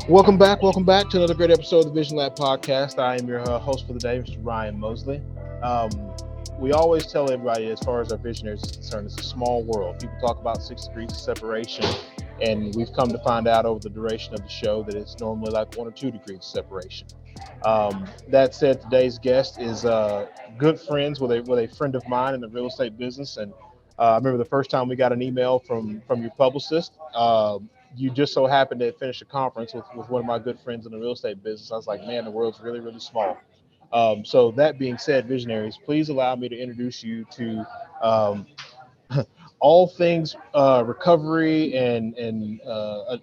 Welcome back to another great episode of the Vision Lab podcast. I am your host for the day, Mr. Ryan Mosley. We always tell everybody, as far as our visionaries is concerned, it's a small world. People talk about 6 degrees of separation, and we've come to find out over the duration of the show that it's normally like 1 or 2 degrees of separation. That said, today's guest is good friends with a friend of mine in the real estate business, and I remember the first time we got an email from your publicist. You just so happened to finish a conference with one of my good friends in the real estate business. I was like, man, the world's really, really small. So that being said, visionaries, please allow me to introduce you to um, all things recovery and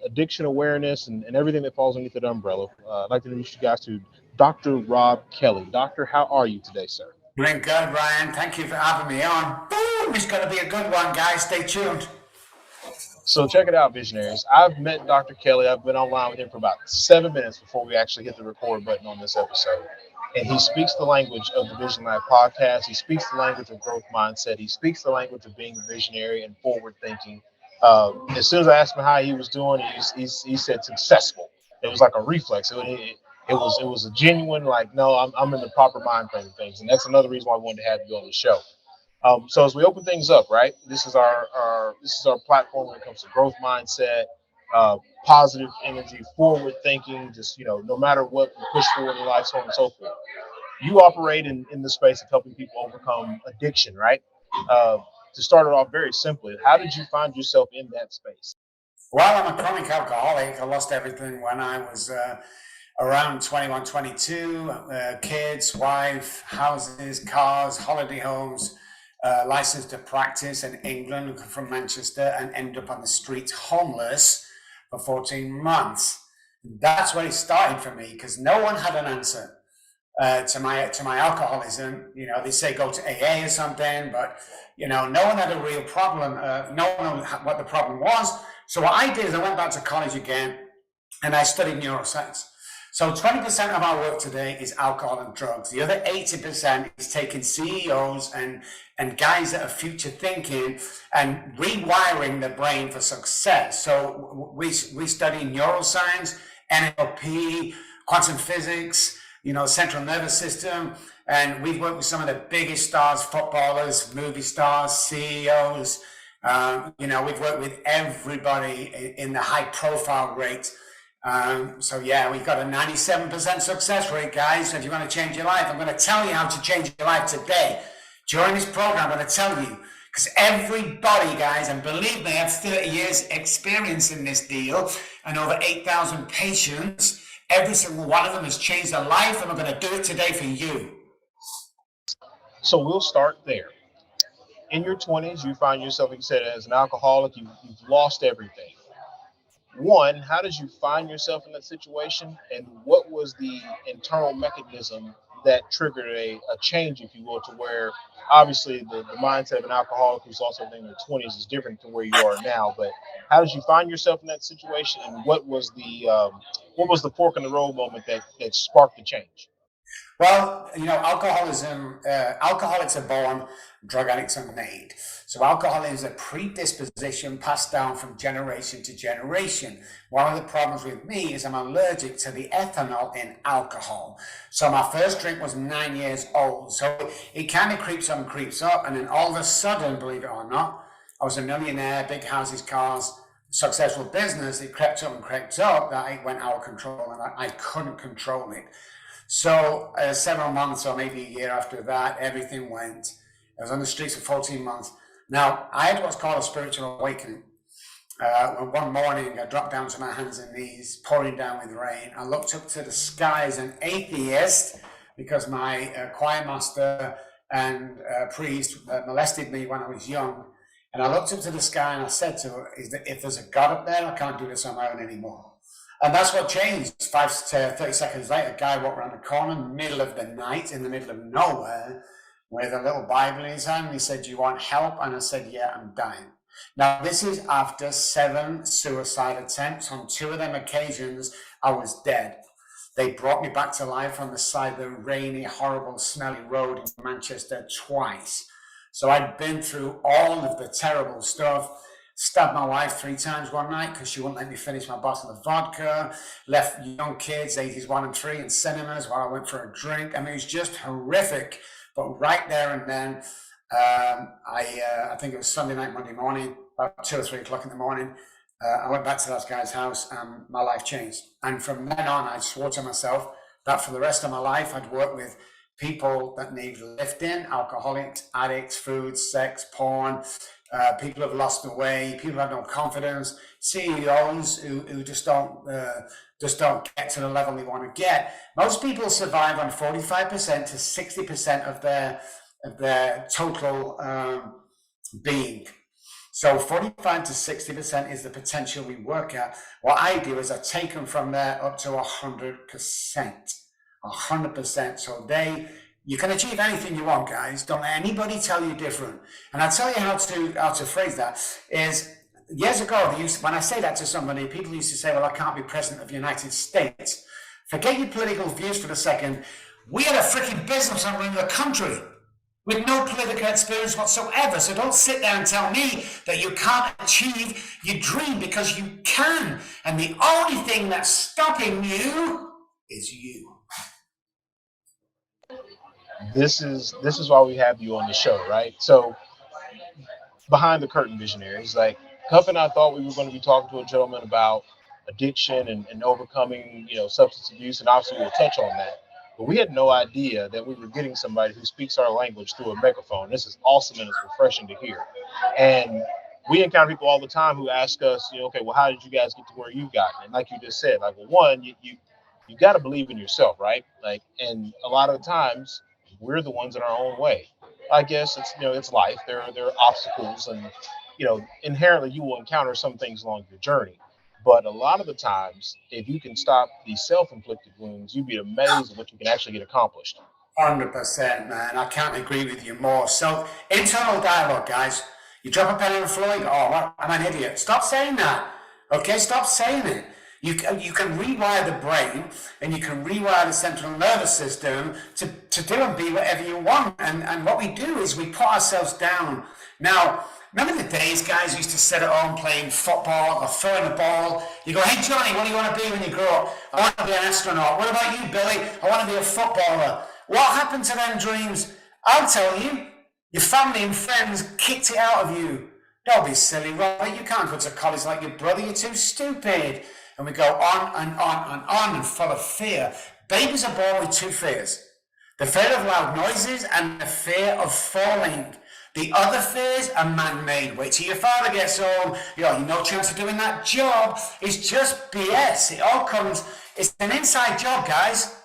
addiction awareness and everything that falls underneath that umbrella. I'd like to introduce you guys to Dr. Robb Kelly. Doctor, how are you today, sir? Doing good, Ryan. Thank you for having me on. Boom! It's going to be a good one, guys. Stay tuned. So check it out, visionaries. I've met Dr. Kelly. I've been online with him for about 7 minutes before we actually hit the record button on this episode. And he speaks the language of the Vision Lab podcast. He speaks the language of growth mindset. He speaks the language of being a visionary and forward thinking. As soon as I asked him how he was doing, he said successful. It was like a reflex. It was a genuine, like, no, I'm in the proper mind frame of things. And that's another reason why I wanted to have you on the show. So as we open things up, right? This is our platform when it comes to growth mindset, positive energy, forward thinking. Just no matter what we push forward in life, so on and so forth. You operate in the space of helping people overcome addiction, right? Uh, to start it off very simply, how did you find yourself in that space? Well, I'm a chronic alcoholic. I lost everything when I was around 21, 22. Kids, wife, houses, cars, holiday homes, licensed to practice in England from Manchester, and ended up on the streets homeless for 14 months. That's where it started for me because no one had an answer. To my alcoholism. They say go to AA or something, but no one had a real problem. No one knew what the problem was. So what I did is I went back to college again, and I studied neuroscience. So 20% of our work today is alcohol and drugs. The other 80% is taking CEOs and guys that are future thinking and rewiring the brain for success. So we study neuroscience, NLP, quantum physics, central nervous system. And we've worked with some of the biggest stars, footballers, movie stars, CEOs. We've worked with everybody in the high profile rate. We've got a 97% success rate, guys. So if you want to change your life, I'm going to tell you how to change your life today. During this program, I'm going to tell you, because everybody, guys, and believe me, I have 30 years experience in this deal and over 8,000 patients. Every single one of them has changed their life, and I'm going to do it today for you. So we'll start there. In your 20s, you find yourself, like you said, as an alcoholic. You've lost everything. One, how did you find yourself in that situation, and what was the internal mechanism that triggered a change, if you will, to where obviously the mindset of an alcoholic who's also in their 20s is different to where you are now. But how did you find yourself in that situation, and what was the fork in the road moment that sparked the change? Well, alcoholics are born, drug addicts are made. So alcohol is a predisposition passed down from generation to generation. One of the problems with me is I'm allergic to the ethanol in alcohol. So my first drink was 9 years old. So it kind of creeps up. And then all of a sudden, believe it or not, I was a millionaire, big houses, cars, successful business. It crept up that it went out of control, and I couldn't control it. So several months or maybe a year after that, everything went. I was on the streets for 14 months. Now, I had what's called a spiritual awakening. One morning, I dropped down to my hands and knees, pouring down with rain. I looked up to the sky as an atheist because my choir master and priest molested me when I was young. And I looked up to the sky and I said to her, if there's a God up there, I can't do this on my own anymore. And that's what changed. 5 to 30 seconds later, a guy walked around the corner, middle of the night, in the middle of nowhere, with a little Bible in his hand. He said, "Do you want help?" And I said, "Yeah, I'm dying." Now, this is after 7 suicide attempts. On 2 of them occasions, I was dead. They brought me back to life on the side of the rainy, horrible, smelly road in Manchester twice. So I'd been through all of the terrible stuff. Stabbed my wife 3 times one night because she wouldn't let me finish my bottle of vodka. Left young kids, ages 1 and 3, in cinemas while I went for a drink. I mean, it was just horrific. But right there and then, I think it was Sunday night, Monday morning, about 2 or 3 o'clock in the morning. I went back to that guy's house and my life changed. And from then on, I swore to myself that for the rest of my life, I'd work with people that need lifting, alcoholics, addicts, food, sex, porn, people who have lost their way, people who have no confidence, CEOs who just don't get to the level they want to get. Most people survive on 45% to 60% of their total being. So 45 to 60% is the potential we work at. What I do is I take them from there up to 100%. 100%. So you can achieve anything you want, guys. Don't let anybody tell you different. And I'll tell you how to phrase that is years ago, when I say that to somebody, people used to say, well, I can't be president of the United States. Forget your political views for a second. We had a freaking business running the country with no political experience whatsoever. So don't sit there and tell me that you can't achieve your dream, because you can. And the only thing that's stopping you is you. This is why we have you on the show, right? So behind the curtain visionaries, like Cup and I thought we were going to be talking to a gentleman about addiction and overcoming, substance abuse, and obviously we'll touch on that. But we had no idea that we were getting somebody who speaks our language through a megaphone. This is awesome and it's refreshing to hear. And we encounter people all the time who ask us, okay, well, how did you guys get to where you got? And like you just said, like, well, one, you got to believe in yourself, right? Like, and a lot of the times we're the ones in our own way. I guess it's life. There are obstacles, and inherently you will encounter some things along your journey. But a lot of the times, if you can stop these self-inflicted wounds, you'd be amazed at what you can actually get accomplished. 100%, man. I can't agree with you more. So, internal dialogue, guys. You drop a pen on the floor, you go, oh, what? I'm an idiot. Stop saying that. Okay, stop saying it. You can rewire the brain, and you can rewire the central nervous system to do and be whatever you want. And what we do is we put ourselves down. Now, remember the days guys used to sit at home playing football or throwing a ball? You go, hey Johnny, what do you want to be when you grow up? I want to be an astronaut. What about you, Billy? I want to be a footballer. What happened to them dreams? I'll tell you. Your family and friends kicked it out of you. Don't be silly, Robert. You can't go to college like your brother. You're too stupid. And we go on and on and on, and full of fear. Babies are born with two fears: the fear of loud noises and the fear of falling. The other fears are man-made. Wait till your father gets home. You no chance of doing that job. It's just BS. It's an inside job, guys.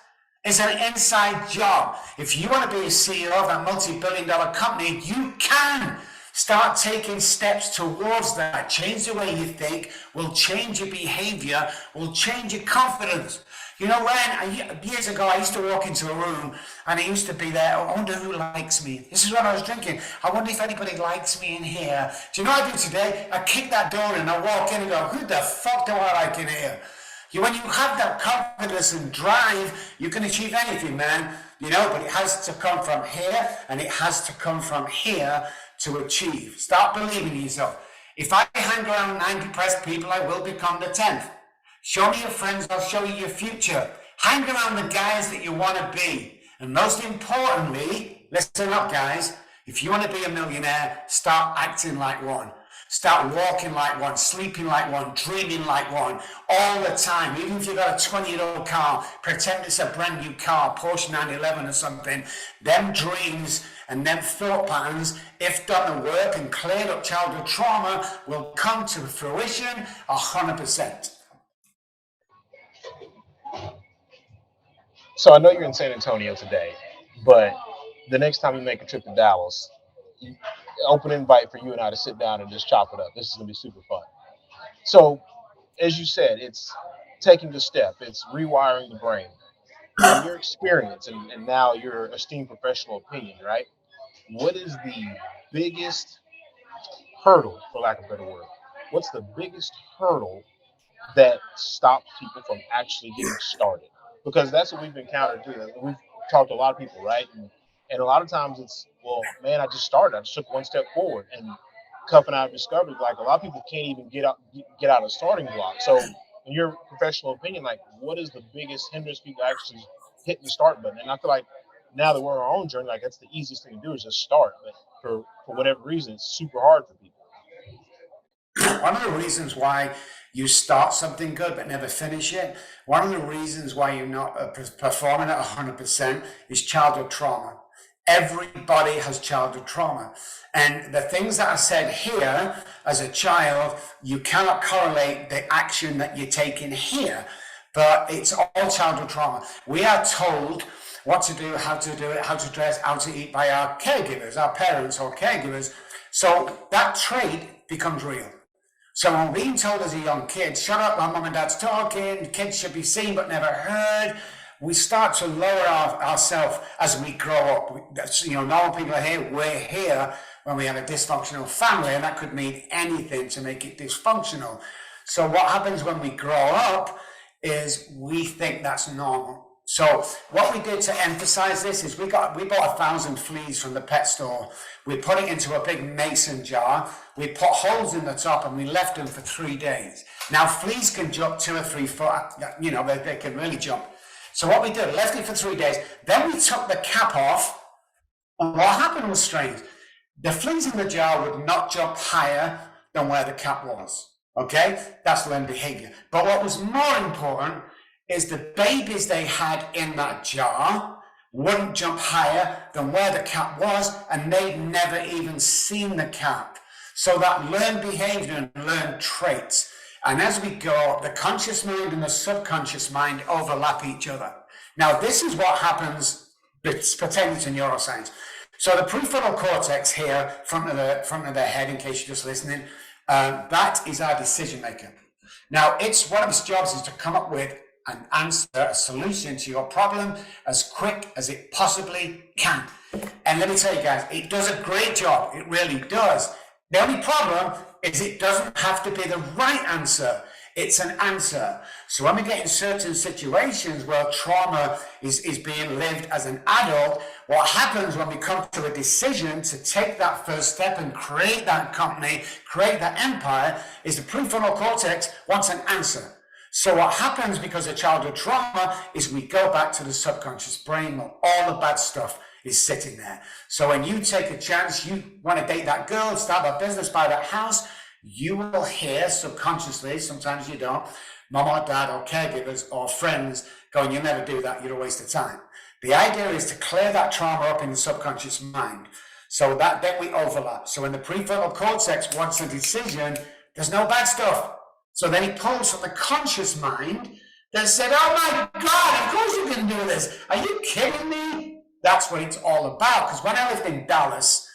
It's an inside job. If you want to be a CEO of that multi-billion-dollar company, you can. Start taking steps towards that. Change the way you think will change your behavior, will change your confidence. Years ago, I used to walk into a room and I used to be there. I wonder who likes me. This is when I was drinking. I wonder if anybody likes me in here. Do you know what I do today? I kick that door in and I walk in and go, who the fuck do I like in here? When you have that confidence and drive, you can achieve anything, man. But it has to come from here, and it has to come from here to achieve. Start believing in yourself. If I hang around 9 depressed people, I will become the 10th. Show me your friends, I'll show you your future. Hang around the guys that you want to be. And most importantly, listen up, guys. If you want to be a millionaire, start acting like one. Start walking like one, sleeping like one, dreaming like one, all the time. Even if you've got a 20-year-old car, pretend it's a brand new car, Porsche 911 or something. Them dreams and them thought patterns, if done the work and cleared up childhood trauma, will come to fruition 100%. So I know you're in San Antonio today, but the next time you make a trip to Dallas, open invite for you and I to sit down and just chop it up. This is gonna be super fun. So, as you said, it's taking the step, it's rewiring the brain. In your experience, and now your esteemed professional opinion, right? What is the biggest hurdle, for lack of a better word? What's the biggest hurdle that stops people from actually getting started? Because that's what we've encountered too. We've talked to a lot of people, right? And a lot of times it's, well, man, I just started. I just took one step forward. And cuffing out discovered, like a lot of people can't even get out of starting block. So, in your professional opinion, like what is the biggest hindrance people actually hitting the start button? And I feel like now that we're on our own journey, like that's the easiest thing to do is just start. But for whatever reason, it's super hard for people. One of the reasons why you start something good but never finish it, one of the reasons why you're not performing at 100% is childhood trauma. Everybody has childhood trauma. And the things that I said here as a child, you cannot correlate the action that you're taking here, but it's all childhood trauma. We are told what to do, how to do it, how to dress, how to eat by our caregivers, our parents or caregivers. So that trait becomes real. So when being told as a young kid, shut up, my mum and dad's talking, kids should be seen but never heard, we start to lower ourselves as we grow up. Normal people are here, we're here when we have a dysfunctional family, and that could mean anything to make it dysfunctional. So what happens when we grow up is we think that's normal. So what we did to emphasize this is we bought 1,000 fleas from the pet store. We put it into a big mason jar. We put holes in the top and we left them for 3 days. Now fleas can jump 2 or 3 foot, they can really jump. So what we did, left it for 3 days. Then we took the cap off, and what happened was strange. The fleas in the jar would not jump higher than where the cap was. Okay, that's learned behavior. But what was more important is the babies they had in that jar wouldn't jump higher than where the cap was, and they'd never even seen the cap. So that learned behavior and learned traits. And as we go, the conscious mind and the subconscious mind overlap each other. Now, this is what happens pertaining to neuroscience. So the prefrontal cortex here, front of the head, in case you're just listening, that is our decision maker. Now, one of its jobs is to come up with an answer, a solution to your problem as quick as it possibly can. And let me tell you guys, it does a great job. It really does. The only problem is it doesn't have to be the right answer. It's an answer. So when we get in certain situations where trauma is being lived as an adult, what happens when we come to a decision to take that first step and create that company, create that empire, is the prefrontal cortex wants an answer. So what happens because of childhood trauma is we go back to the subconscious brain where all the bad stuff is sitting there. So when you take a chance, you want to date that girl, start that business, buy that house, you will hear subconsciously, sometimes you don't, mom or dad or caregivers or friends going, you'll never do that, you're a waste of time. The idea is to clear that trauma up in the subconscious mind so that then we overlap. So when the prefrontal cortex wants a decision, there's no bad stuff. So then he pulls from the conscious mind that said, oh my God, of course you can do this. Are you kidding me? That's what it's all about. Because when I lived in Dallas,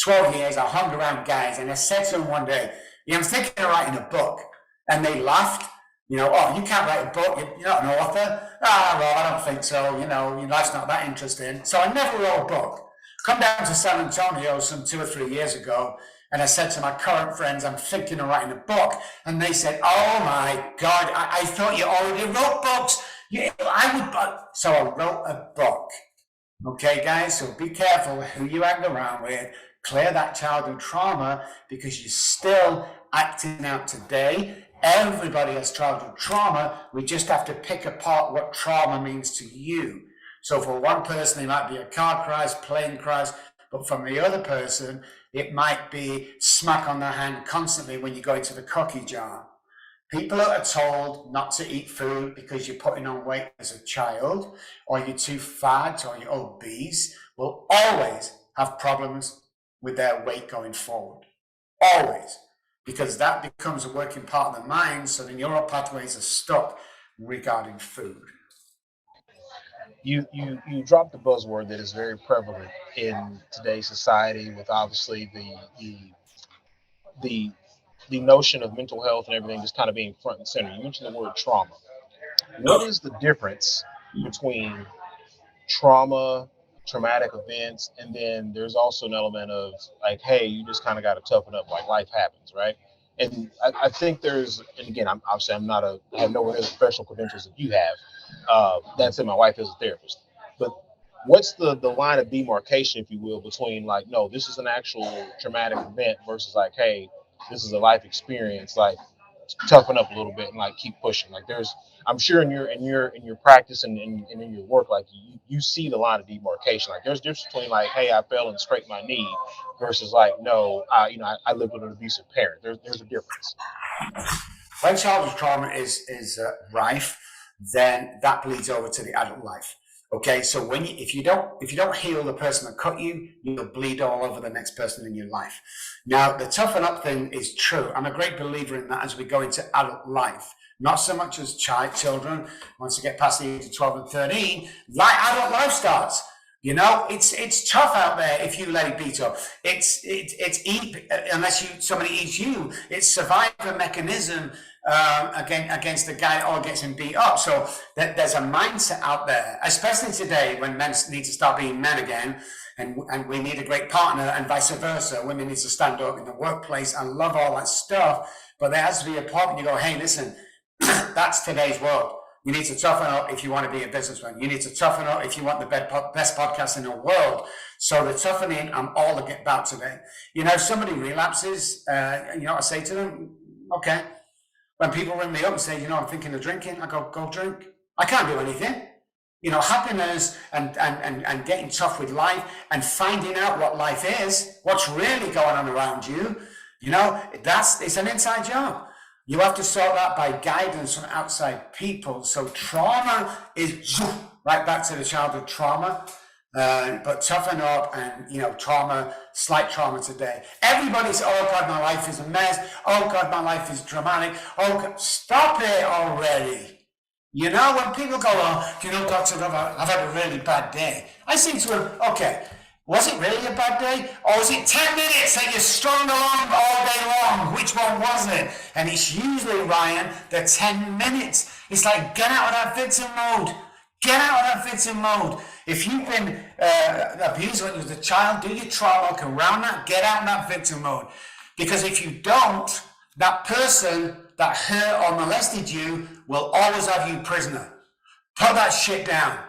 12 years, I hung around guys and I said to them one day, I'm thinking of writing a book. And they laughed, oh, you can't write a book, you're not an author. Well, I don't think so, your life's not that interesting. So I never wrote a book. Come down to San Antonio some 2 or 3 years ago, and I said to my current friends, I'm thinking of writing a book. And they said, oh my God, I thought you already wrote books. So I wrote a book. Okay, guys, so be careful who you hang around with. Clear that childhood trauma because you're still acting out today. Everybody has childhood trauma. We just have to pick apart what trauma means to you. So for one person, it might be a car crash, plane crash, but from the other person, it might be smack on the hand constantly when you go into the cookie jar. People that are told not to eat food because you're putting on weight as a child, or you're too fat, or you're obese, will always have problems with their weight going forward. Always. Because that becomes a working part of the mind, so the neural pathways are stuck regarding food. You dropped the buzzword that is very prevalent in today's society with obviously the the notion of mental health and everything just kind of being front and center. You mentioned the word trauma. What is the difference between trauma, traumatic events, and then there's also an element of like, hey, you just kind of got to toughen up, like life happens, right? And I think there's, and again, I have nowhere near the professional credentials that you have. That said, my wife is a therapist, but what's the line of demarcation, if you will, between like, no, this is an actual traumatic event versus like, hey, this is a life experience, like toughen up a little bit and like keep pushing. Like there's, I'm sure in your practice and in your work, like you see the line of demarcation. Like there's difference between like, hey, I fell and scraped my knee versus like, no, I lived with an abusive parent. There's a difference. When childhood trauma is rife, then that bleeds over to the adult life. Okay, so if you don't heal the person that cut you, you'll bleed all over the next person in your life. Now, the toughen up thing is true. I'm a great believer in that as we go into adult life. Not so much as children. Once you get past the age of 12 and 13, like adult life starts. It's tough out there if you let it beat up. It's eat unless somebody eats you. It's survival mechanism against the guy or gets him beat up. So there's a mindset out there, especially today when men need to start being men again, and we need a great partner, and vice versa. Women need to stand up in the workplace. I love all that stuff, but there has to be a point when you go, hey, listen, that's today's world. You need to toughen up if you want to be a businessman. You need to toughen up if you want the best podcast in the world. So the toughening, I'm all about today. If somebody relapses, I say to them, okay. When people ring me up and say, I'm thinking of drinking, I go drink. I can't do anything. Happiness and getting tough with life and finding out what life is, what's really going on around you, it's an inside job. You have to sort that by guidance from outside people. So trauma is right back to the childhood trauma. But toughen up and, slight trauma today. Everybody's, oh God, my life is a mess. Oh God, my life is dramatic. Oh God, stop it already. When people go, oh, doctor, I've had a really bad day. I say to them, okay, was it really a bad day? Or was it 10 minutes that you strung along all day long? Which one was it? And it's usually, Ryan, the 10 minutes. It's like, get out of that victim mode. Get out of that victim mode. If you've been abused when you was a child, do your trauma work around that, get out of that victim mode. Because if you don't, that person that hurt or molested you will always have you prisoner. Put that shit down.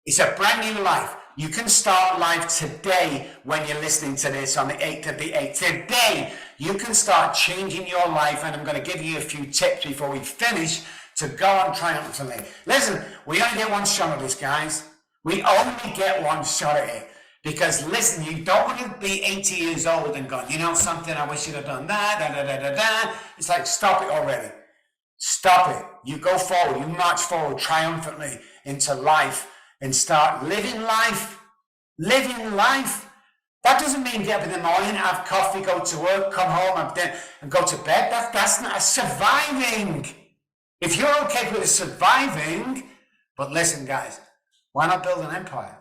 It's a brand new life. You can start life today when you're listening to this on the 8th of the 8th. Today, you can start changing your life, and I'm going to give you a few tips before we finish to go on triumphantly. Listen, we only get one shot at this, guys. We only get one shot at it. Because listen, you don't want to be 80 years old and go, something, I wish you'd have done that. It's like, stop it already. Stop it. You go forward. You march forward triumphantly into life and start living life. Living life. That doesn't mean get up in the morning, have coffee, go to work, come home, and go to bed. That's not surviving. If you're okay with surviving, but listen, guys, why not build an empire?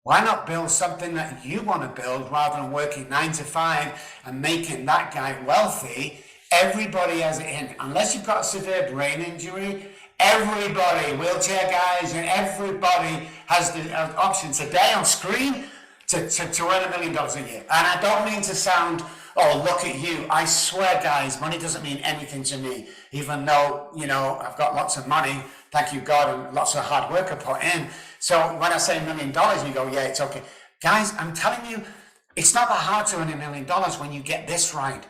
Why not build something that you want to build rather than working 9 to 5 and making that guy wealthy? Everybody has it in. Unless you've got a severe brain injury, everybody, wheelchair guys, and everybody has the option today on screen to earn $1 million a year. And I don't mean to sound, oh, look at you. I swear, guys, money doesn't mean anything to me, even though, I've got lots of money, thank you, God, and lots of hard work I put in. So when I say $1 million, you go, yeah, it's okay. Guys, I'm telling you, it's not that hard to earn $1 million when you get this right.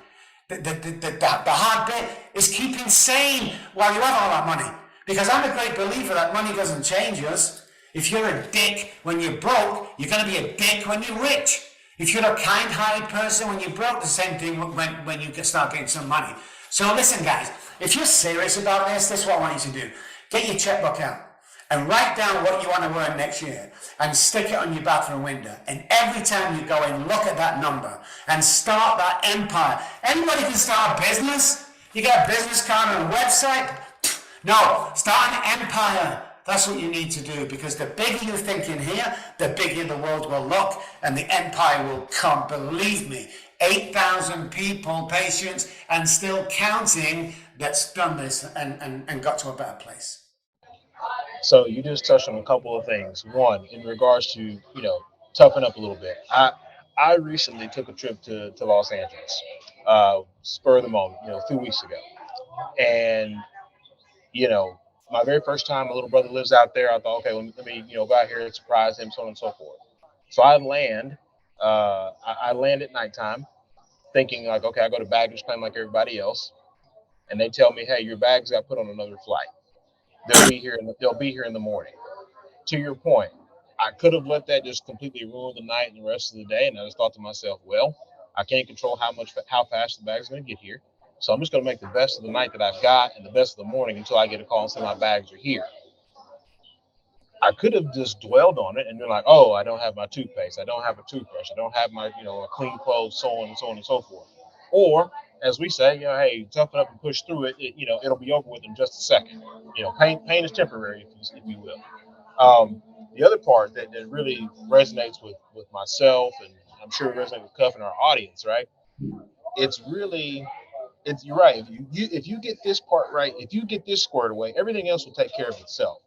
The hard bit is keeping sane while you have all that money. Because I'm a great believer that money doesn't change us. If you're a dick when you're broke, you're going to be a dick when you're rich. If you're a kind-hearted person when you're broke, the same thing when you start getting some money. So listen, guys, if you're serious about this is what I want you to do. Get your checkbook out and write down what you want to earn next year and stick it on your bathroom window. And every time you go in, look at that number and start that empire. Anybody can start a business. You get a business card and a website. No, start an empire. That's what you need to do, because the bigger you think in here, the bigger the world will look and the empire will come. Believe me, 8,000 people, patients, and still counting that's done this and got to a better place. So you just touched on a couple of things. One, in regards to toughen up a little bit. I recently took a trip to Los Angeles, spur of the moment, 2 weeks ago, and you know My very first time, my little brother lives out there. I thought, okay, let me go out here and surprise him, so on and so forth. So I land. I land at nighttime, thinking like, okay, I go to baggage claim like everybody else, and they tell me, hey, your bags got put on another flight. They'll be here in the morning. To your point, I could have let that just completely ruin the night and the rest of the day, and I just thought to myself, well, I can't control how fast the bag's going to get here, so I'm just going to make the best of the night that I've got and the best of the morning until I get a call and say my bags are here. I could have just dwelled on it and been like, oh, I don't have my toothpaste, I don't have a toothbrush, I don't have my a clean clothes, so on and so forth. Or as we say, hey, toughen up and push through it. It'll be over with in just a second. Pain is temporary, if you will. The other part that really resonates with myself, and I'm sure it resonates with Cuff and our audience, right? It's really, you're right. If you get this part right, if you get this squared away, everything else will take care of itself.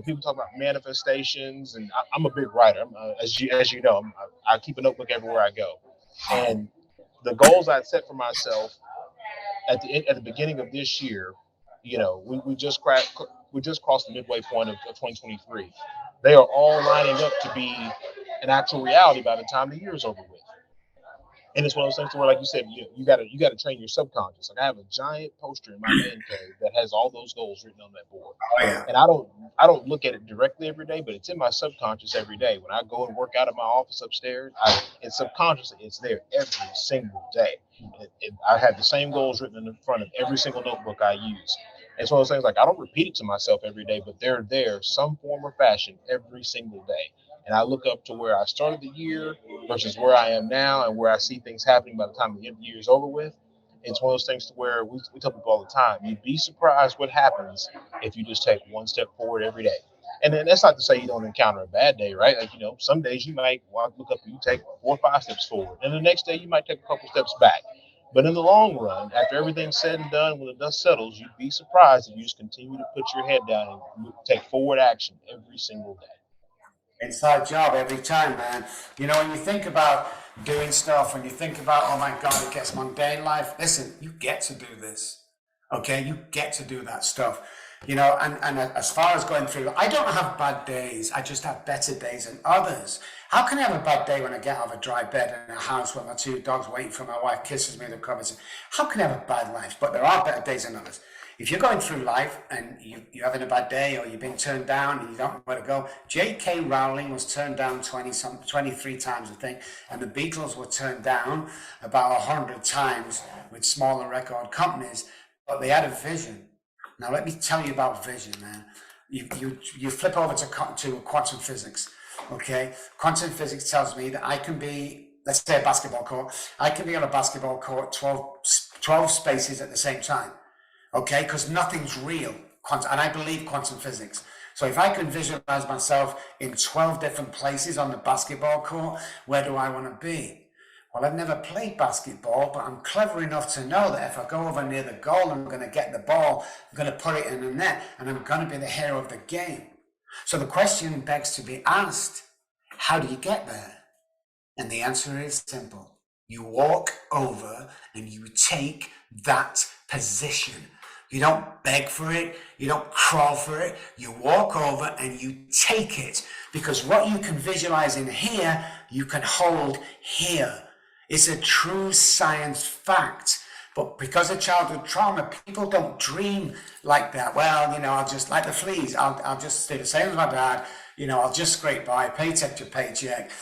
People talk about manifestations, and I'm a big writer. As you know, I keep a notebook everywhere I go, and the goals I set for myself at the beginning of this year, we just crossed the midway point of 2023. They are all lining up to be an actual reality by the time the year is over with. And it's one of those things where, like you said, you gotta train your subconscious. Like I have a giant poster in my man cave that has all those goals written on that board. Oh, yeah. And I don't look at it directly every day, but it's in my subconscious every day. When I go and work out at my office upstairs, it's subconsciously it's there every single day. I have the same goals written in the front of every single notebook I use. It's one of those things like I don't repeat it to myself every day, but they're there some form or fashion every single day. And I look up to where I started the year versus where I am now and where I see things happening by the time the end of the year is over with. It's one of those things to where we tell people all the time, you'd be surprised what happens if you just take one step forward every day. And then that's not to say you don't encounter a bad day, right? Like, some days you might look up and you take 4 or 5 steps forward. And the next day you might take a couple steps back. But in the long run, after everything's said and done, when the dust settles, you'd be surprised if you just continue to put your head down and take forward action every single day. Inside job every time, man. When you think about doing stuff, when you think about, oh my God, it gets mundane life, listen, you get to do this. Okay, you get to do that stuff. And as far as going through, I don't have bad days. I just have better days than others. How can I have a bad day when I get out of a dry bed in a house where my 2 dogs waiting for my wife kisses me in the covers? How can I have a bad life? But there are better days than others. If you're going through life and you're having a bad day or you've been turned down and you don't know where to go, J.K. Rowling was turned down 23 times, I think, and the Beatles were turned down about 100 times with smaller record companies, but they had a vision. Now, let me tell you about vision, man. You flip over to quantum physics, okay? Quantum physics tells me that I can be, let's say a basketball court, I can be on a basketball court 12 spaces at the same time. Okay, because nothing's real, and I believe quantum physics. So if I can visualize myself in 12 different places on the basketball court, where do I want to be? Well, I've never played basketball, but I'm clever enough to know that if I go over near the goal, I'm going to get the ball, I'm going to put it in the net, and I'm going to be the hero of the game. So the question begs to be asked, how do you get there? And the answer is simple. You walk over and you take that position. You don't beg for it. You don't crawl for it. You walk over and you take it, because what you can visualize in here, you can hold here. It's a true science fact. But because of childhood trauma, people don't dream like that. Well, I'll just, like the fleas, I'll just do the same as my dad. I'll just scrape by, paycheck to paycheck,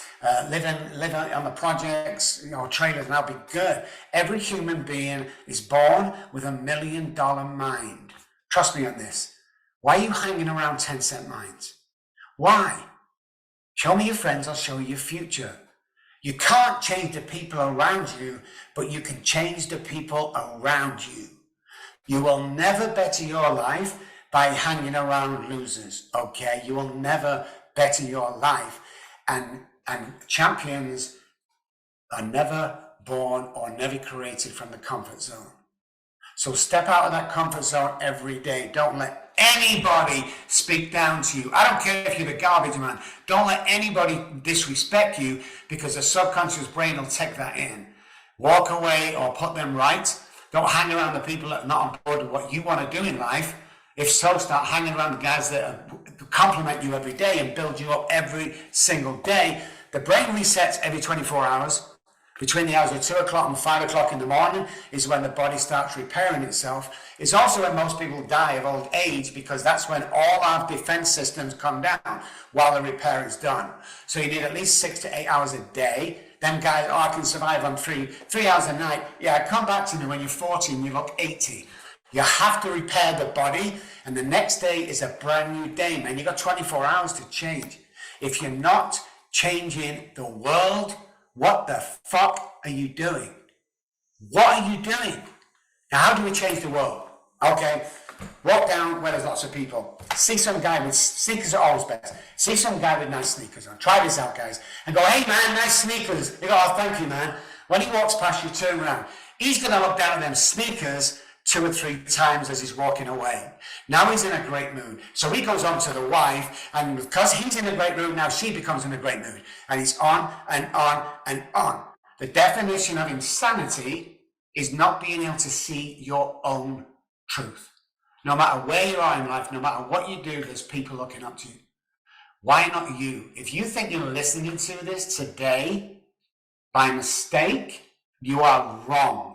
live on the projects, trailers, and I'll be good. Every human being is born with $1 million mind. Trust me on this. Why are you hanging around 10-cent mines? Why? Show me your friends, I'll show you your future. You can't change the people around you, but you can change the people around you. You will never better your life by hanging around losers, okay? You will never better your life. And champions are never born or never created from the comfort zone. So step out of that comfort zone every day. Don't let anybody speak down to you. I don't care if you're the garbage man. Don't let anybody disrespect you, because the subconscious brain will take that in. Walk away or put them right. Don't hang around the people that are not on board with what you want to do in life. If so, start hanging around the guys that compliment you every day and build you up every single day. The brain resets every 24 hours. Between the hours of 2 o'clock and 5 o'clock in the morning is when the body starts repairing itself. It's also when most people die of old age, because that's when all our defense systems come down while the repair is done. So you need at least 6 to 8 hours a day. Them guys, I can survive on 3 hours a night. Yeah, come back to me when you're 40 and you look 80. You have to repair the body, and the next day is a brand new day, man. You got 24 hours to change. If you're not changing the world, what the fuck are you doing? What are you doing? Now, how do we change the world? Okay, walk down where there's lots of people. See some guy with, sneakers are always best. See some guy with nice sneakers on. Try this out, guys. And go, hey man, nice sneakers. You go, oh, thank you, man. When he walks past you, turn around. He's gonna look down at them sneakers 2 or 3 times as he's walking away. Now he's in a great mood. So he goes on to the wife, and because he's in a great mood, now she becomes in a great mood. And he's on and on and on. The definition of insanity is not being able to see your own truth. No matter where you are in life, no matter what you do, there's people looking up to you. Why not you? If you think you're listening to this today by mistake, you are wrong.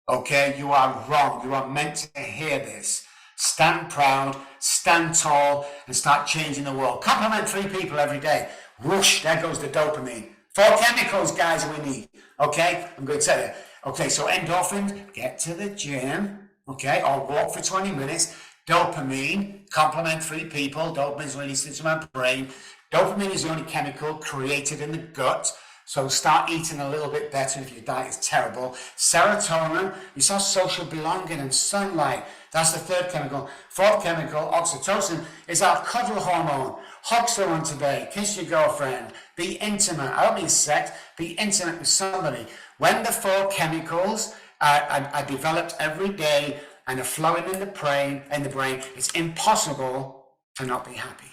Okay, you are wrong. You are meant to hear this. Stand proud, stand tall, and start changing the world. Compliment 3 people every day. Whoosh, there goes the dopamine. 4 chemicals, guys, we need. Okay, I'm going to tell you. Okay, so endorphins, get to the gym, okay, or walk for 20 minutes. Dopamine, compliment 3 people. Dopamine is released into my brain. Dopamine is the only chemical created in the gut. So start eating a little bit better if your diet is terrible. Serotonin, you saw social belonging and sunlight. That's the 3rd chemical. 4th chemical, oxytocin, is our cuddle hormone. Hug someone today, kiss your girlfriend, be intimate. I don't mean sex, be intimate with somebody. When the 4 chemicals are developed every day and are flowing in the brain, it's impossible to not be happy.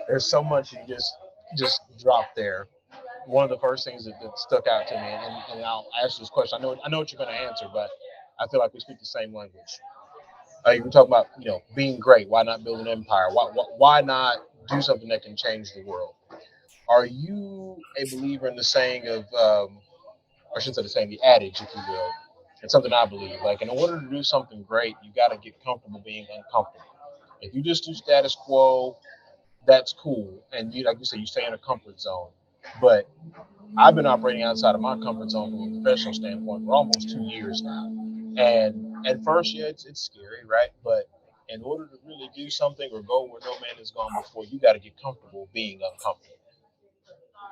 There's so much you just dropped there. One of the first things that stuck out to me, and I'll ask this question. I know what you're going to answer, but I feel like we speak the same language. You were talking about, being great. Why not build an empire? Why not do something that can change the world? Are you a believer in the saying of, or I shouldn't say the saying, the adage, if you will? It's something I believe. Like, in order to do something great, you got to get comfortable being uncomfortable. If you just do status quo, that's cool. And like you said, you stay in a comfort zone. But I've been operating outside of my comfort zone from a professional standpoint for almost 2 years now. And at first, yeah, it's scary, right? But in order to really do something or go where no man has gone before, you got to get comfortable being uncomfortable.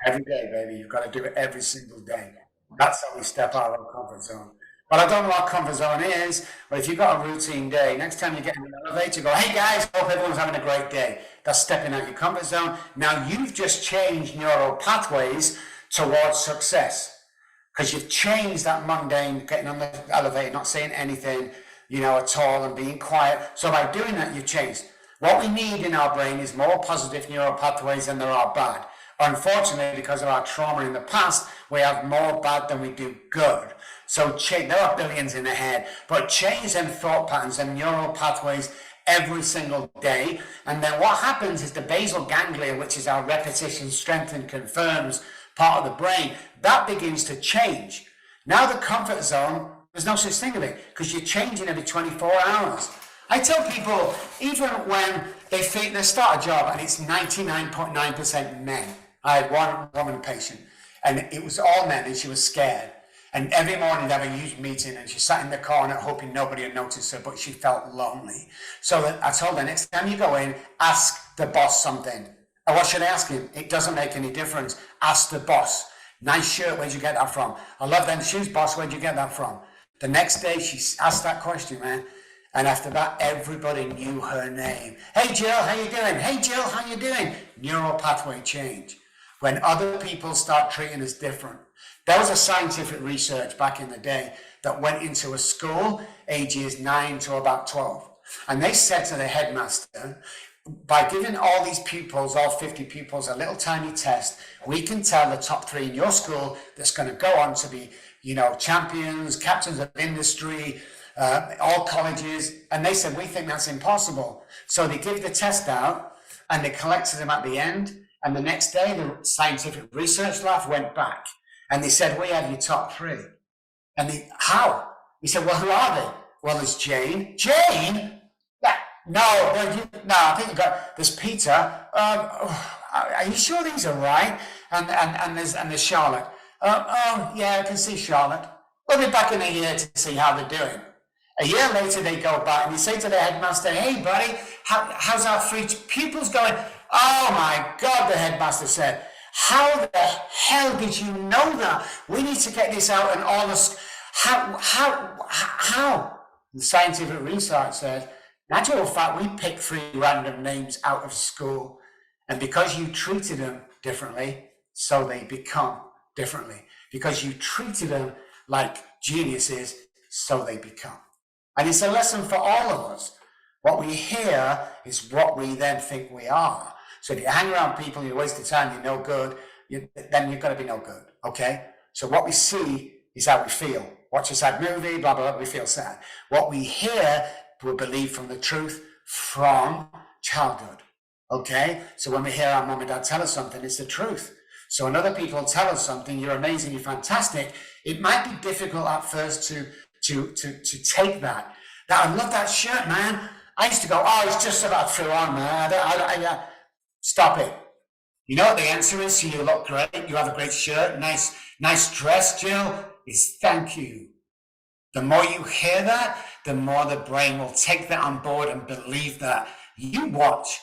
Every day, baby. You've got to do it every single day. That's how we step out of our comfort zone. But I don't know what comfort zone is, but if you've got a routine day, next time you get in an elevator, go, hey guys, hope everyone's having a great day. That's stepping out your comfort zone. Now you've just changed neural pathways towards success, because you've changed that mundane, getting on the elevator, not saying anything, at all, and being quiet. So by doing that, you've changed. What we need in our brain is more positive neural pathways than there are bad. Unfortunately, because of our trauma in the past, we have more bad than we do good. So there are billions in the head, but change them thought patterns and neural pathways every single day. And then what happens is the basal ganglia, which is our repetition, strengthen, confirms part of the brain, that begins to change. Now the comfort zone, there's no such thing of it, because you're changing every 24 hours. I tell people, even when they start a job and it's 99.9% men. I had one woman patient, and it was all men, and she was scared. And every morning they'd have a huge meeting, and she sat in the corner hoping nobody had noticed her, but she felt lonely. So I told her, next time you go in, ask the boss something. And what should I ask him? It doesn't make any difference. Ask the boss. Nice shirt, where'd you get that from? I love them shoes, boss, where'd you get that from? The next day she asked that question, man. And after that, everybody knew her name. Hey Jill, how you doing? Hey Jill, how you doing? Neural pathway change. When other people start treating us different. There was a scientific research back in the day that went into a school ages 9 to about 12. And they said to the headmaster, by giving all these pupils, all 50 pupils, a little tiny test, we can tell the top 3 in your school that's going to go on to be, champions, captains of industry, all colleges, and they said, we think that's impossible. So they give the test out, and they collected them at the end, and the next day, the scientific research lab went back, and they said, we have your top 3. And how? He said, well, who are they? Well, there's Jane. Jane? Yeah, no, I think you got, there's Peter. Are you sure these are right? And there's Charlotte. Yeah, I can see Charlotte. We'll be back in a year to see how they're doing. A year later, they go back and they say to the headmaster, hey, buddy, how's our 3 pupils going? Oh, my God, the headmaster said, how the hell did you know that? We need to get this out and all this. How? The scientific research said, in actual fact, we picked 3 random names out of school. And because you treated them differently, so they become differently. Because you treated them like geniuses, so they become. And it's a lesson for all of us. What we hear is what we then think we are. So if you hang around people, you waste the time, you're no good, then you're going to be no good, okay? So what we see is how we feel. Watch a sad movie, blah, blah, blah, we feel sad. What we hear, we believe from the truth from childhood, okay? So when we hear our mom and dad tell us something, it's the truth. So when other people tell us something, you're amazing, you're fantastic, it might be difficult at first to take that. I love that shirt, man. I used to go, oh, it's just about through on, man. Stop it. You know what the answer is? So you look great, you have a great shirt, nice dress, Jill, is thank you. The more you hear that, the more the brain will take that on board and believe that. You watch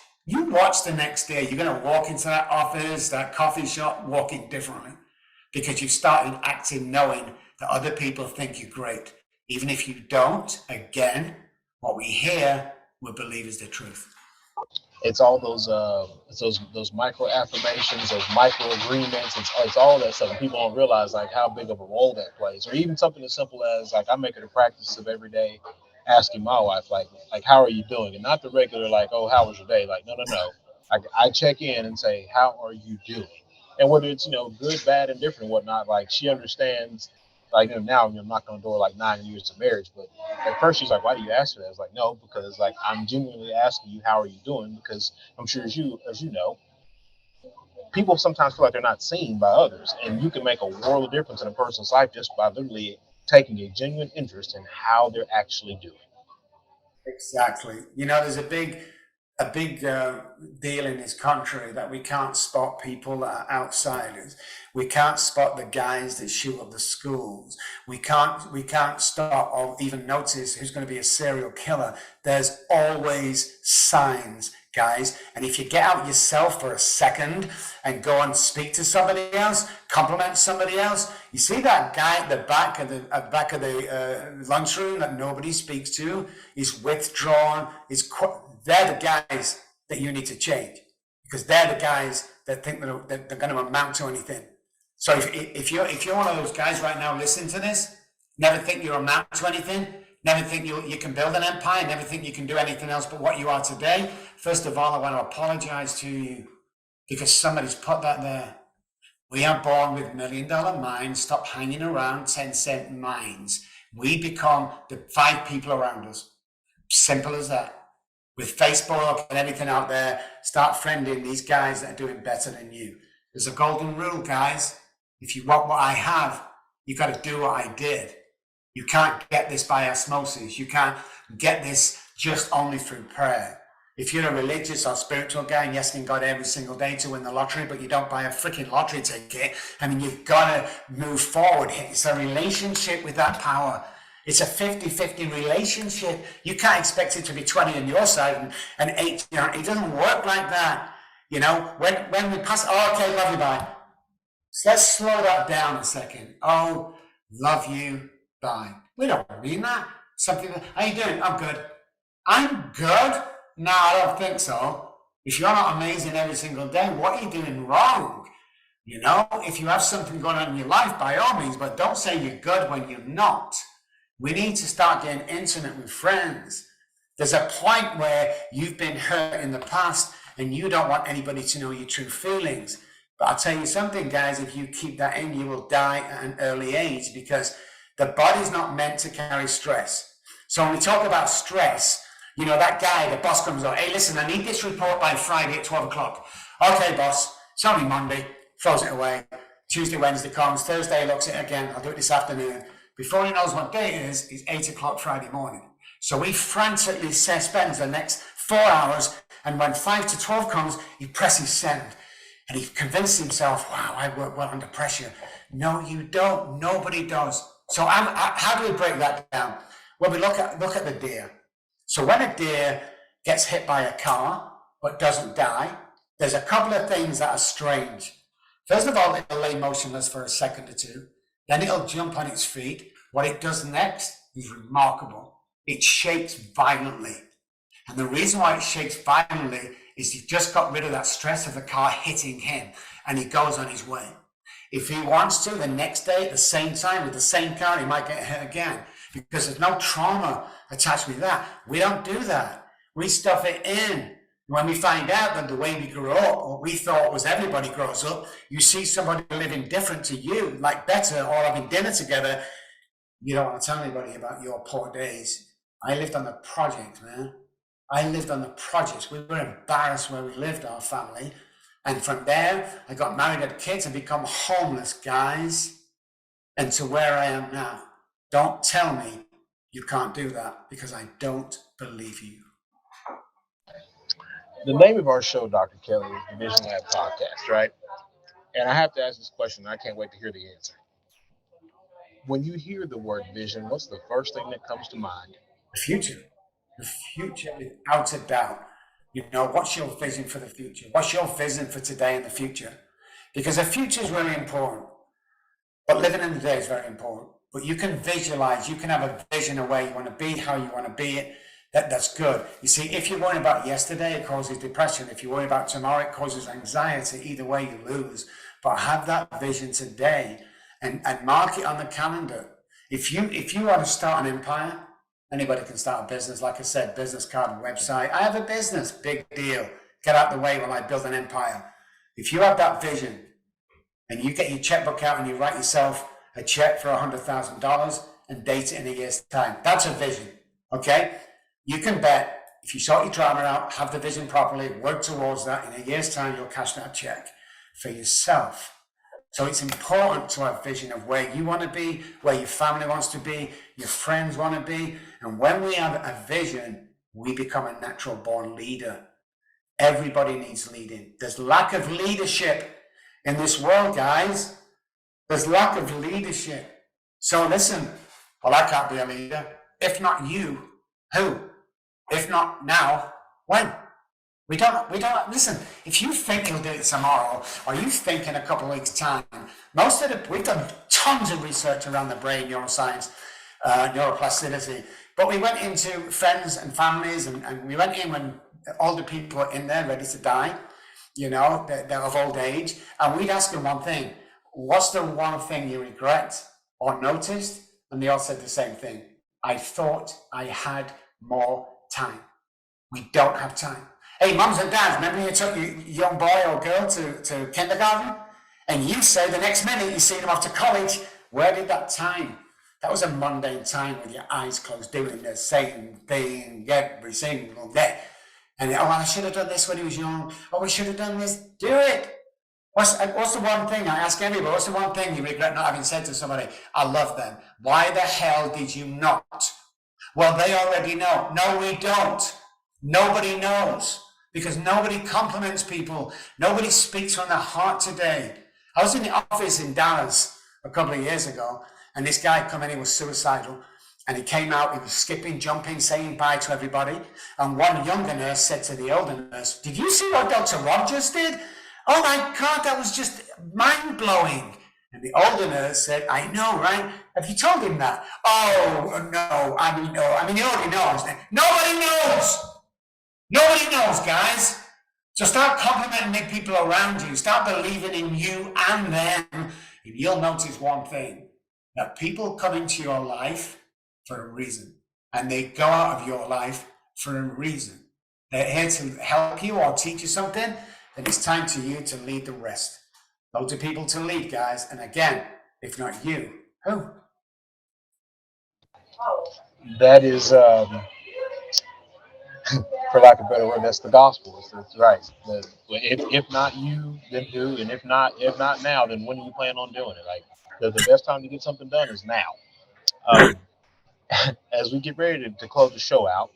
the next day, you're going to walk into that office, that coffee shop, walking differently because you've started acting knowing that other people think you're great. Even if you don't, again, what we hear, we believe is the truth. It's all those micro affirmations, those micro agreements. It's all that stuff. And people don't realize like how big of a role that plays, or even something as simple as like I make it a practice of every day asking my wife like how are you doing, and not the regular like, oh, how was your day? Like no. Like I check in and say, how are you doing? And whether it's good, bad, and different and whatnot, like she understands. Like now I'm knocking on the door like 9 years of marriage, but at first she's like, "Why do you ask for that?" I was like, "No, because like I'm genuinely asking you, how are you doing?" Because I'm sure as you know, people sometimes feel like they're not seen by others, and you can make a world of difference in a person's life just by literally taking a genuine interest in how they're actually doing. Exactly. There's a big deal in this country that we can't spot people that are outsiders. We can't spot the guys that shoot up the schools. We can't stop or even notice who's going to be a serial killer. There's always signs, guys. And if you get out yourself for a second and go and speak to somebody else, compliment somebody else, you see that guy at the back of the lunchroom that nobody speaks to, he's withdrawn, they're the guys that you need to change, because they're the guys that think that they're going to amount to anything. So if you're one of those guys right now listening to this, never think you amount to anything, never think you can build an empire, never think you can do anything else but what you are today, first of all, I want to apologize to you because somebody's put that there. We are born with $1 million minds. Stop hanging around 10-cent minds. We become the 5 people around us. Simple as that. With Facebook and everything out there, start friending these guys that are doing better than you. There's a golden rule, guys. If you want what I have, you got to do what I did. You can't get this by osmosis. You can't get this just only through prayer. If you're a religious or spiritual guy and you're asking God every single day to win the lottery, but you don't buy a freaking lottery ticket, you've got to move forward. It's a relationship with that power. It's a 50-50 relationship. You can't expect it to be 20 on your side and 8. It doesn't work like that. When we pass, okay, love you, bye. So let's slow that down a second. Oh, love you, bye. We don't mean that. Something that, how you doing? I'm good. I'm good? No, I don't think so. If you're not amazing every single day, what are you doing wrong? If you have something going on in your life, by all means, but don't say you're good when you're not. We need to start getting intimate with friends. There's a point where you've been hurt in the past and you don't want anybody to know your true feelings. But I'll tell you something, guys, if you keep that in, you will die at an early age, because the body's not meant to carry stress. So when we talk about stress, you know, that guy, the boss comes on, hey, listen, I need this report by Friday at 12 o'clock. Okay, boss, it's only Monday, throws it away. Tuesday, Wednesday comes, Thursday looks at it again, I'll do it this afternoon. Before he knows what day it is, it's 8 o'clock Friday morning. So he frantically spends the next 4 hours, and when 5 to 12 comes, he presses send. And he convinced himself, wow, I work well under pressure. No, you don't. Nobody does. So how do we break that down? Well, we look at the deer. So when a deer gets hit by a car but doesn't die, there's a couple of things that are strange. First of all, it'll lay motionless for a second or two. Then it'll jump on its feet. What it does next is remarkable. It shakes violently. And the reason why it shakes violently is he just got rid of that stress of the car hitting him, and he goes on his way. If he wants to, the next day at the same time with the same car, he might get hit again, because there's no trauma attached with that. We don't do that. We stuff it in. When we find out that the way we grew up, what we thought was everybody grows up, you see somebody living different to you, like better, or having dinner together, you don't want to tell anybody about your poor days. I lived on the project, man. I lived on the projects. We were embarrassed where we lived, our family. And from there, I got married, had kids, and become homeless, guys. And to where I am now. Don't tell me you can't do that, because I don't believe you. The name of our show, Dr. Kelly, is the TheVisionLab podcast, right? And I have to ask this question, and I can't wait to hear the answer. When you hear the word vision, what's the first thing that comes to mind? The future. The future, without a doubt. You know, what's your vision for the future? What's your vision for today and the future? Because the future is really important, but living in the day is very important. But you can visualize, you can have a vision of where you want to be, how you want to be it. That's good. You see, if you're worrying about yesterday, it causes depression. If you worry about tomorrow, it causes anxiety. Either way, you lose. But have that vision today and mark it on the calendar. If you want to start an empire, anybody can start a business. Like I said, business card, website. I have a business, big deal. Get out the way while I build an empire. If you have that vision and you get your checkbook out and you write yourself a check for $100,000 and date it in a year's time, that's a vision, okay? You can bet if you sort your drama out, have the vision properly, work towards that, in a year's time, you'll cash that check for yourself. So it's important to have vision of where you want to be, where your family wants to be, your friends want to be. And when we have a vision, we become a natural born leader. Everybody needs leading. There's lack of leadership in this world, guys. There's lack of leadership. So listen, well, I can't be a leader. If not you, who? If not now, when? We don't, listen, if you think you'll do it tomorrow, or you think in a couple of weeks' time, we've done tons of research around the brain, neuroscience, neuroplasticity, but we went into friends and families, and we went in when older people are in there ready to die, you know, they're of old age, and we'd ask them one thing: what's the one thing you regret or noticed? And they all said the same thing: I thought I had more time. We don't have time. Hey, mums and dads, remember you took your young boy or girl to kindergarten? And you say the next minute you see them off to college, where did that time? That was a mundane time with your eyes closed, doing the same thing every single day. And, oh, I should have done this when he was young. Oh, we should have done this. Do it. What's the one thing, I ask everybody, what's the one thing you regret not having said to somebody? I love them. Why the hell did you not? Well, they already know. No, we don't. Nobody knows. Because nobody compliments people. Nobody speaks from their heart today. I was in the office in Dallas a couple of years ago, and this guy come in, he was suicidal, and he came out, he was skipping, jumping, saying bye to everybody, and one younger nurse said to the older nurse, did you see what Dr. Robb just did? Oh my God, that was just mind-blowing. And the older nurse said, I know, right? Have you told him that? Oh, no, he already knows. Nobody knows. Nobody knows, guys. So start complimenting the people around you. Start believing in you and them. And you'll notice one thing, that people come into your life for a reason. And they go out of your life for a reason. They're here to help you or teach you something. And it's time to you to lead the rest. Loads of people to lead, guys. And again, if not you, who? That is, for lack of a better word, that's the gospel. That's right. If not you, then who? And if not now, then when do you plan on doing it? Like the best time to get something done is now. Um, as we get ready to close the show out,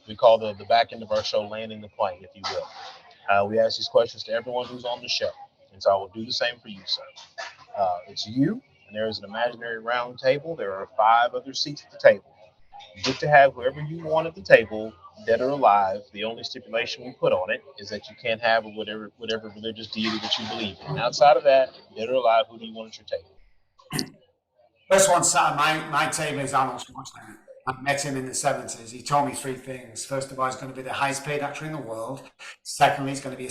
we call the back end of our show landing the plane, if you will. We ask these questions to everyone who's on the show, and so I will do the same for you, sir. It's you, and there is an imaginary round table. There are five other seats at the table. You get to have whoever you want at the table, dead or alive. The only stipulation we put on it is that you can't have whatever religious deity that you believe in. Outside of that, dead or alive, who do you want at your table? First one sat at my table is Arnold Schwarzenegger. I met him in the 70s. He told me three things. First of all, he's going to be the highest paid actor in the world. Secondly, he's going to be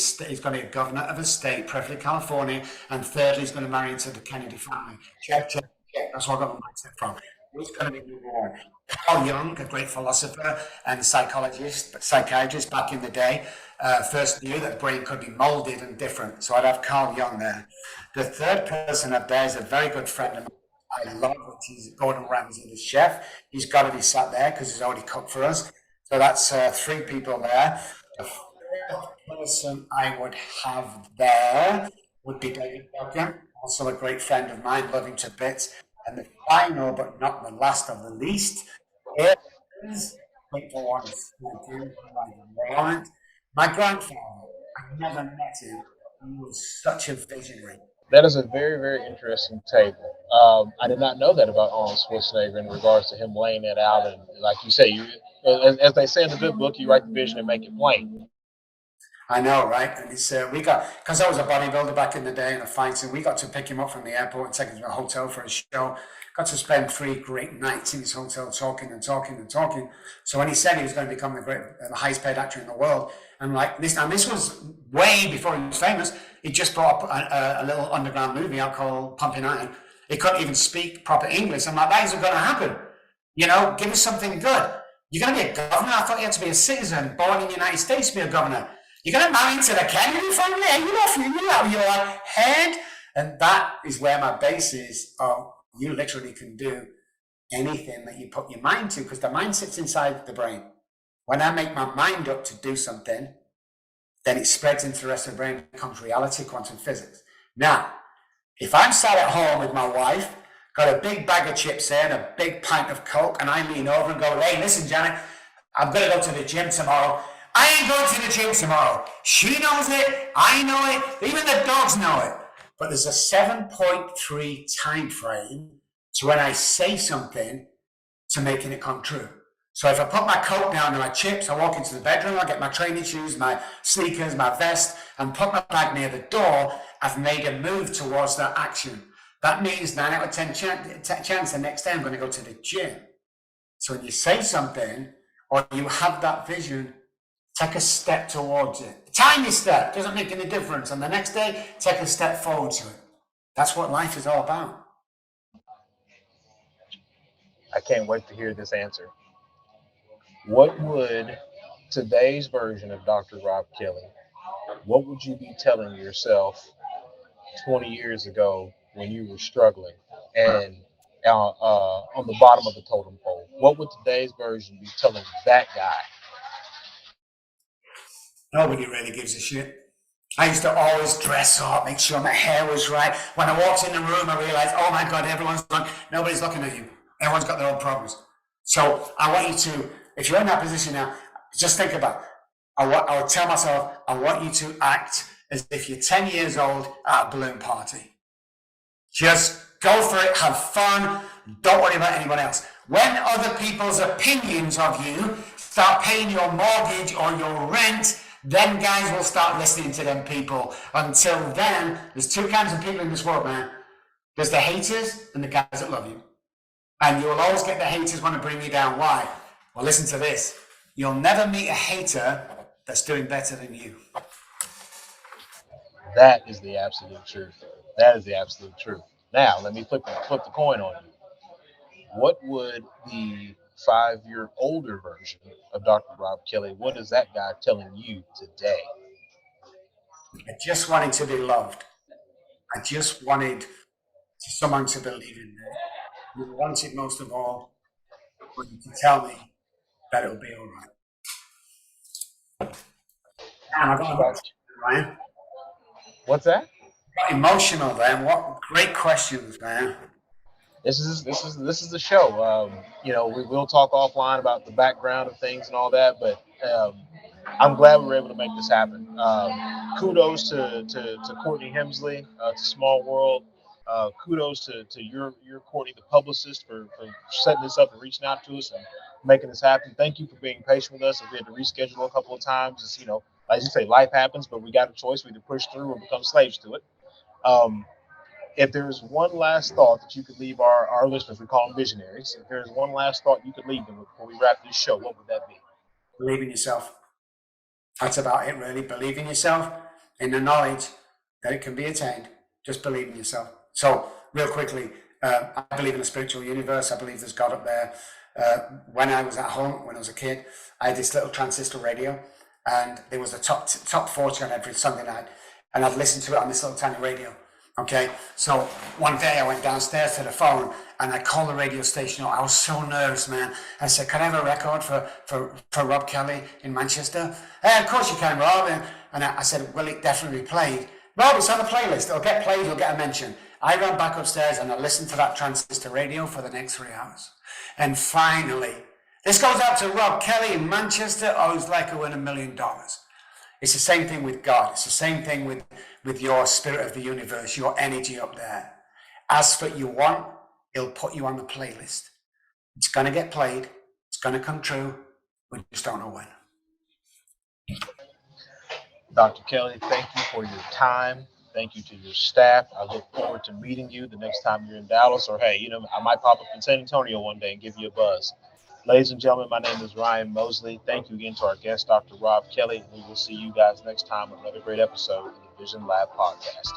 a governor of a state, preferably California. And thirdly, he's going to marry into the Kennedy family. Check, check, check. That's where I got my mindset from. Who's going to be number one? Carl Jung, a great philosopher and psychiatrist back in the day, first knew that the brain could be molded and different. So I'd have Carl Jung there. The third person up there is a very good friend of mine I love, which is Gordon Ramsay, the chef. He's got to be sat there because he's already cooked for us. So that's three people there. The fourth person I would have there would be David Beckham, also a great friend of mine, love him to bits. And the final, but not the last of the least, is, wait for one second, my grandfather. I never met him. He was such a visionary. That is a very, very interesting table. I did not know that about Arnold Schwarzenegger in regards to him laying that out. And like you say, as they say in the good book, you write the vision and make it plain. I know, right? And it's we got because I was a bodybuilder back in the day and a fighter. We got to pick him up from the airport and take him to a hotel for a show. Got to spend 3 great nights in his hotel talking and talking and talking. So when he said he was going to become the highest paid actor in the world, and like this, and this was way before he was famous. He just brought up a little underground movie out called Pumping Iron. He couldn't even speak proper English. I'm like, that isn't going to happen. You know, give us something good. You're going to be a governor? I thought you had to be a citizen born in the United States to be a governor. You're going to marry into the Kennedy family? You're like, head. And that is where my base is. You literally can do anything that you put your mind to because the mind sits inside the brain. When I make my mind up to do something, then it spreads into the rest of the brain, becomes reality, quantum physics. Now, if I'm sat at home with my wife, got a big bag of chips there and a big pint of Coke, and I lean over and go, hey, listen, Janet, I'm going to go to the gym tomorrow. I ain't going to the gym tomorrow. She knows it. I know it. Even the dogs know it. But there's a 7.3 time frame to when I say something to making it come true. So if I put my coat down and my chips, I walk into the bedroom, I get my training shoes, my sneakers, my vest, and put my bag near the door, I've made a move towards that action. That means 9 out of 10 chance the next day I'm going to go to the gym. So when you say something or you have that vision, take a step towards it. A tiny step doesn't make any difference. And the next day, take a step forward to it. That's what life is all about. I can't wait to hear this answer. What would today's version of Dr. Robb Kelly, what would you be telling yourself 20 years ago when you were struggling and on the bottom of the totem pole? What would today's version be telling that guy? Nobody really gives a shit. I used to always dress up, make sure my hair was right. When I walked in the room, I realized, oh my God, nobody's looking at you. Everyone's got their own problems. So I want you to, if you're in that position now, just think about, I would tell myself, I want you to act as if you're 10 years old at a balloon party. Just go for it, have fun, don't worry about anyone else. When other people's opinions of you start paying your mortgage or your rent, then guys will start listening to them people. Until then, there's two kinds of people in this world, man. There's the haters and the guys that love you. And you will always get the haters want to bring you down. Why? Well, listen to this. You'll never meet a hater that's doing better than you. That is the absolute truth. That is the absolute truth. Now, let me flip the coin on you. What would the 5 year older version of Dr. Robb Kelly, what is that guy telling you today? I just wanted to be loved. I just wanted someone to believe in me. I wanted most of all want you to tell me that it'll be all right. And I got emotional, Ryan. What's that? Got emotional then. What great questions, man. This is the show. We will talk offline about the background of things and all that, but I'm glad we were able to make this happen. Kudos to Courtney Hemsley, to Small World. Kudos to your Courtney, the publicist, for setting this up and reaching out to us and making this happen. Thank you for being patient with us. If we had to reschedule a couple of times, it's, as you say, life happens, but we got a choice. We either push through or become slaves to it. Um, if there's one last thought that you could leave our listeners, we call them visionaries. If there's one last thought you could leave them before we wrap this show, what would that be? Believe in yourself. That's about it, really. Believe in yourself, in the knowledge that it can be attained. Just believe in yourself. So, real quickly, I believe in a spiritual universe. I believe there's God up there. When I was at home, when I was a kid, I had this little transistor radio, and there was a top 40 on every Sunday night, and I'd listen to it on this little tiny radio. Okay, so one day I went downstairs to the phone and I called the radio station. I was so nervous, man. I said, "Can I have a record for Robb Kelly in Manchester?" Of course you can, Rob. And I said, "Will it definitely be played?" "Rob, it's on the playlist. It'll get played. You'll get a mention." I ran back upstairs and I listened to that transistor radio for the next 3 hours. And finally, this goes out to Robb Kelly in Manchester. I was like I win $1 million. It's the same thing with God. It's the same thing with your spirit of the universe, your energy up there. Ask what you want, it'll put you on the playlist. It's going to get played. It's going to come true. We just don't know when. Dr. Kelly, thank you for your time. Thank you to your staff. I look forward to meeting you the next time you're in Dallas, or hey, I might pop up in San Antonio one day and give you a buzz. Ladies and gentlemen, my name is Ryan Mosley. Thank you again to our guest, Dr. Robb Kelly. We will see you guys next time with another great episode of the Vision Lab podcast.